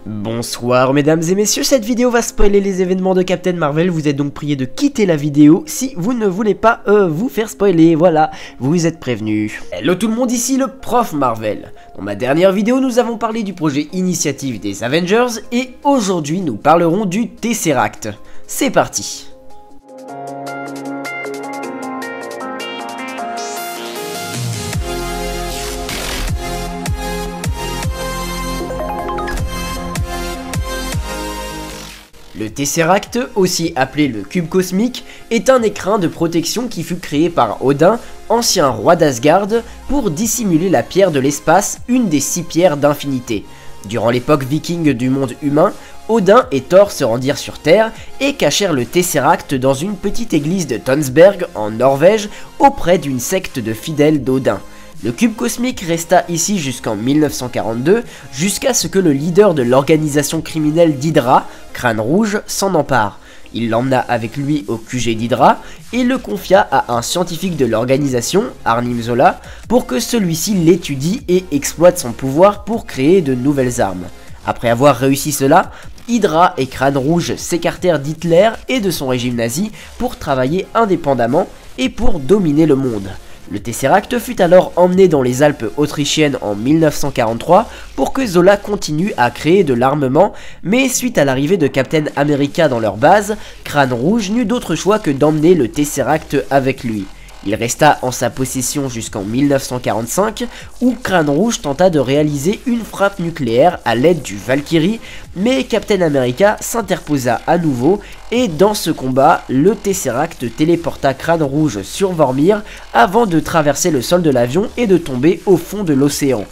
Bonsoir mesdames et messieurs, cette vidéo va spoiler les événements de Captain Marvel, vous êtes donc priés de quitter la vidéo si vous ne voulez pas vous faire spoiler, voilà, vous êtes prévenus. Hello tout le monde, ici le prof Marvel. Dans ma dernière vidéo, nous avons parlé du projet Initiative des Avengers et aujourd'hui nous parlerons du Tesseract. C'est parti. Le Tesseract, aussi appelé le cube cosmique, est un écrin de protection qui fut créé par Odin, ancien roi d'Asgard, pour dissimuler la pierre de l'espace, une des 6 pierres d'infinité. Durant l'époque viking du monde humain, Odin et Thor se rendirent sur Terre et cachèrent le Tesseract dans une petite église de Tønsberg en Norvège auprès d'une secte de fidèles d'Odin. Le cube cosmique resta ici jusqu'en 1942, jusqu'à ce que le leader de l'organisation criminelle d'Hydra, Crâne Rouge, s'en empare. Il l'emmena avec lui au QG d'Hydra et le confia à un scientifique de l'organisation, Arnim Zola, pour que celui-ci l'étudie et exploite son pouvoir pour créer de nouvelles armes. Après avoir réussi cela, Hydra et Crâne Rouge s'écartèrent d'Hitler et de son régime nazi pour travailler indépendamment et pour dominer le monde. Le Tesseract fut alors emmené dans les Alpes autrichiennes en 1943 pour que Zola continue à créer de l'armement, mais suite à l'arrivée de Captain America dans leur base, Crâne Rouge n'eut d'autre choix que d'emmener le Tesseract avec lui. Il resta en sa possession jusqu'en 1945 où Crâne Rouge tenta de réaliser une frappe nucléaire à l'aide du Valkyrie, mais Captain America s'interposa à nouveau et dans ce combat, le Tesseract téléporta Crâne Rouge sur Vormir avant de traverser le sol de l'avion et de tomber au fond de l'océan.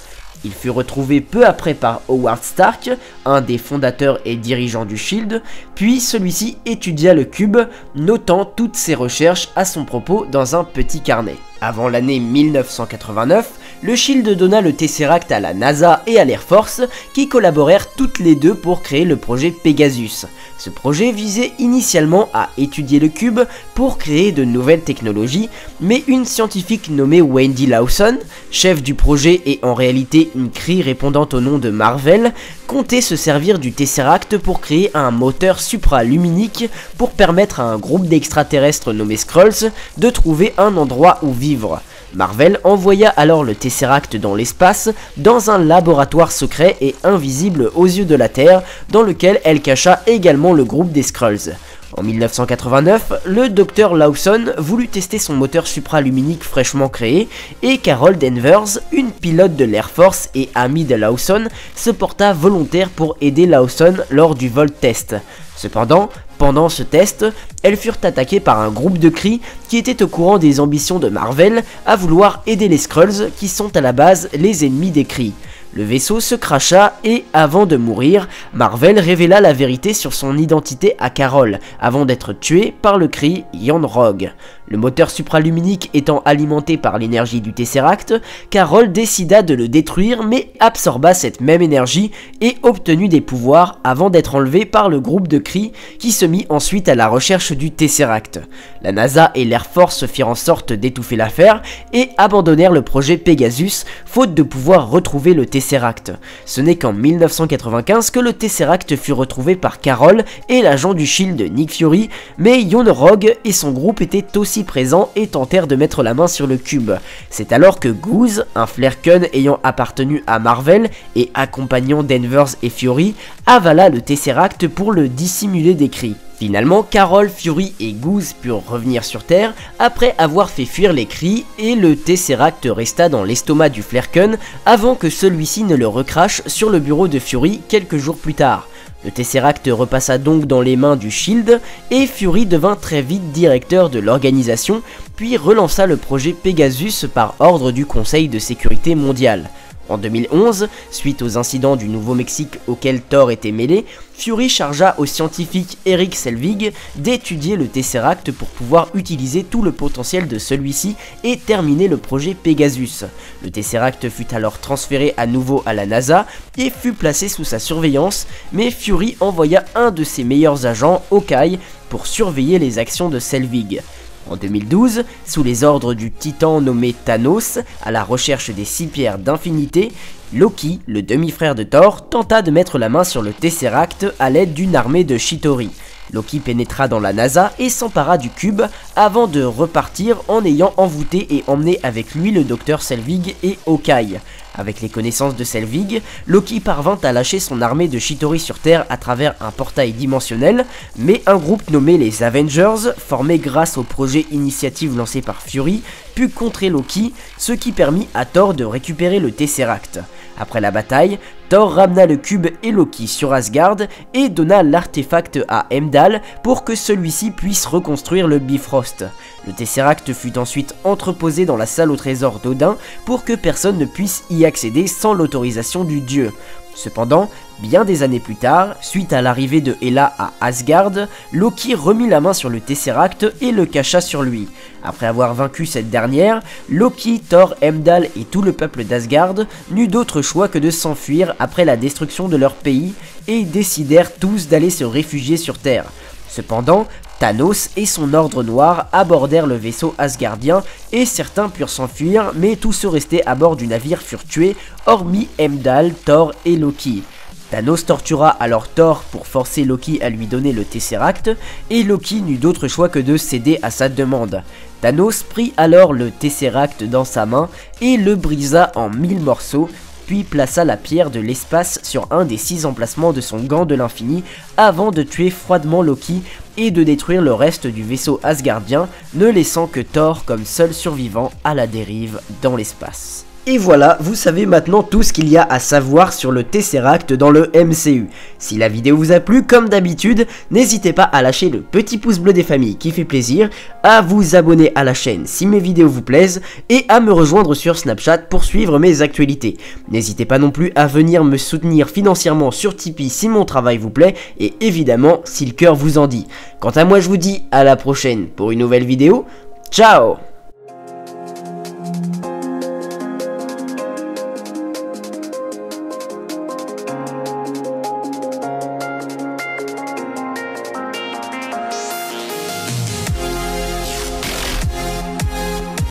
Il fut retrouvé peu après par Howard Stark, un des fondateurs et dirigeants du SHIELD, puis celui-ci étudia le cube, notant toutes ses recherches à son propos dans un petit carnet. Avant l'année 1989, le SHIELD donna le Tesseract à la NASA et à l'Air Force, qui collaborèrent toutes les deux pour créer le projet Pegasus. Ce projet visait initialement à étudier le cube pour créer de nouvelles technologies, mais une scientifique nommée Wendy Lawson, chef du projet et en réalité une Kree répondant au nom de Marvel, comptait se servir du Tesseract pour créer un moteur supraluminique pour permettre à un groupe d'extraterrestres nommé Skrulls de trouver un endroit où vivre. Marvel envoya alors le Tesseract dans l'espace, dans un laboratoire secret et invisible aux yeux de la Terre, dans lequel elle cacha également le groupe des Skrulls. En 1989, le Dr Lawson voulut tester son moteur supraluminique fraîchement créé, et Carol Danvers, une pilote de l'Air Force et amie de Lawson, se porta volontaire pour aider Lawson lors du vol test. Cependant, pendant ce test, elles furent attaquées par un groupe de Kree qui était au courant des ambitions de Marvel à vouloir aider les Skrulls qui sont à la base les ennemis des Kree. Le vaisseau se cracha et, avant de mourir, Marvel révéla la vérité sur son identité à Carol, avant d'être tué par le Kree Yon-Rogg. Le moteur supraluminique étant alimenté par l'énergie du Tesseract, Carol décida de le détruire mais absorba cette même énergie et obtenut des pouvoirs avant d'être enlevé par le groupe de Kree qui se mit ensuite à la recherche du Tesseract. La NASA et l'Air Force firent en sorte d'étouffer l'affaire et abandonnèrent le projet Pegasus, faute de pouvoir retrouver le Tesseract. Ce n'est qu'en 1995 que le Tesseract fut retrouvé par Carol et l'agent du SHIELD Nick Fury, mais Yon-Rogg et son groupe étaient aussi présents et tentèrent de mettre la main sur le cube. C'est alors que Goose, un Flerken ayant appartenu à Marvel et accompagnant Danvers et Fury, avala le Tesseract pour le dissimuler des Kree. Finalement, Carol, Fury et Goose purent revenir sur Terre après avoir fait fuir les Kree et le Tesseract resta dans l'estomac du Flerken avant que celui-ci ne le recrache sur le bureau de Fury quelques jours plus tard. Le Tesseract repassa donc dans les mains du SHIELD et Fury devint très vite directeur de l'organisation, puis relança le projet Pegasus par ordre du Conseil de sécurité mondiale. En 2011, suite aux incidents du Nouveau-Mexique auxquels Thor était mêlé, Fury chargea au scientifique Erik Selvig d'étudier le Tesseract pour pouvoir utiliser tout le potentiel de celui-ci et terminer le projet Pegasus. Le Tesseract fut alors transféré à nouveau à la NASA et fut placé sous sa surveillance, mais Fury envoya un de ses meilleurs agents, Hawkeye, pour surveiller les actions de Selvig. En 2012, sous les ordres du titan nommé Thanos, à la recherche des 6 pierres d'infinité, Loki, le demi-frère de Thor, tenta de mettre la main sur le Tesseract à l'aide d'une armée de Chitauri. Loki pénétra dans la NASA et s'empara du cube avant de repartir en ayant envoûté et emmené avec lui le docteur Selvig et Hawkeye. Avec les connaissances de Selvig, Loki parvint à lâcher son armée de Chitauri sur Terre à travers un portail dimensionnel, mais un groupe nommé les Avengers, formé grâce au projet initiative lancé par Fury, put contrer Loki, ce qui permit à Thor de récupérer le Tesseract. Après la bataille, Thor ramena le cube et Loki sur Asgard et donna l'artefact à Heimdall pour que celui-ci puisse reconstruire le Bifrost. Le Tesseract fut ensuite entreposé dans la salle au trésor d'Odin pour que personne ne puisse y accéder sans l'autorisation du dieu. Cependant, bien des années plus tard, suite à l'arrivée de Hela à Asgard, Loki remit la main sur le Tesseract et le cacha sur lui. Après avoir vaincu cette dernière, Loki, Thor, Heimdall et tout le peuple d'Asgard n'eut d'autre choix que de s'enfuir après la destruction de leur pays et décidèrent tous d'aller se réfugier sur Terre. Cependant, Thanos et son ordre noir abordèrent le vaisseau asgardien et certains purent s'enfuir, mais tous ceux restés à bord du navire furent tués, hormis Heimdall, Thor et Loki. Thanos tortura alors Thor pour forcer Loki à lui donner le Tesseract, et Loki n'eut d'autre choix que de céder à sa demande. Thanos prit alors le Tesseract dans sa main et le brisa en 1000 morceaux, puis plaça la pierre de l'espace sur un des 6 emplacements de son gant de l'infini avant de tuer froidement Loki et de détruire le reste du vaisseau asgardien, ne laissant que Thor comme seul survivant à la dérive dans l'espace. Et voilà, vous savez maintenant tout ce qu'il y a à savoir sur le Tesseract dans le MCU. Si la vidéo vous a plu, comme d'habitude, n'hésitez pas à lâcher le petit pouce bleu des familles qui fait plaisir, à vous abonner à la chaîne si mes vidéos vous plaisent, et à me rejoindre sur Snapchat pour suivre mes actualités. N'hésitez pas non plus à venir me soutenir financièrement sur Tipeee si mon travail vous plaît, et évidemment si le cœur vous en dit. Quant à moi, je vous dis à la prochaine pour une nouvelle vidéo. Ciao!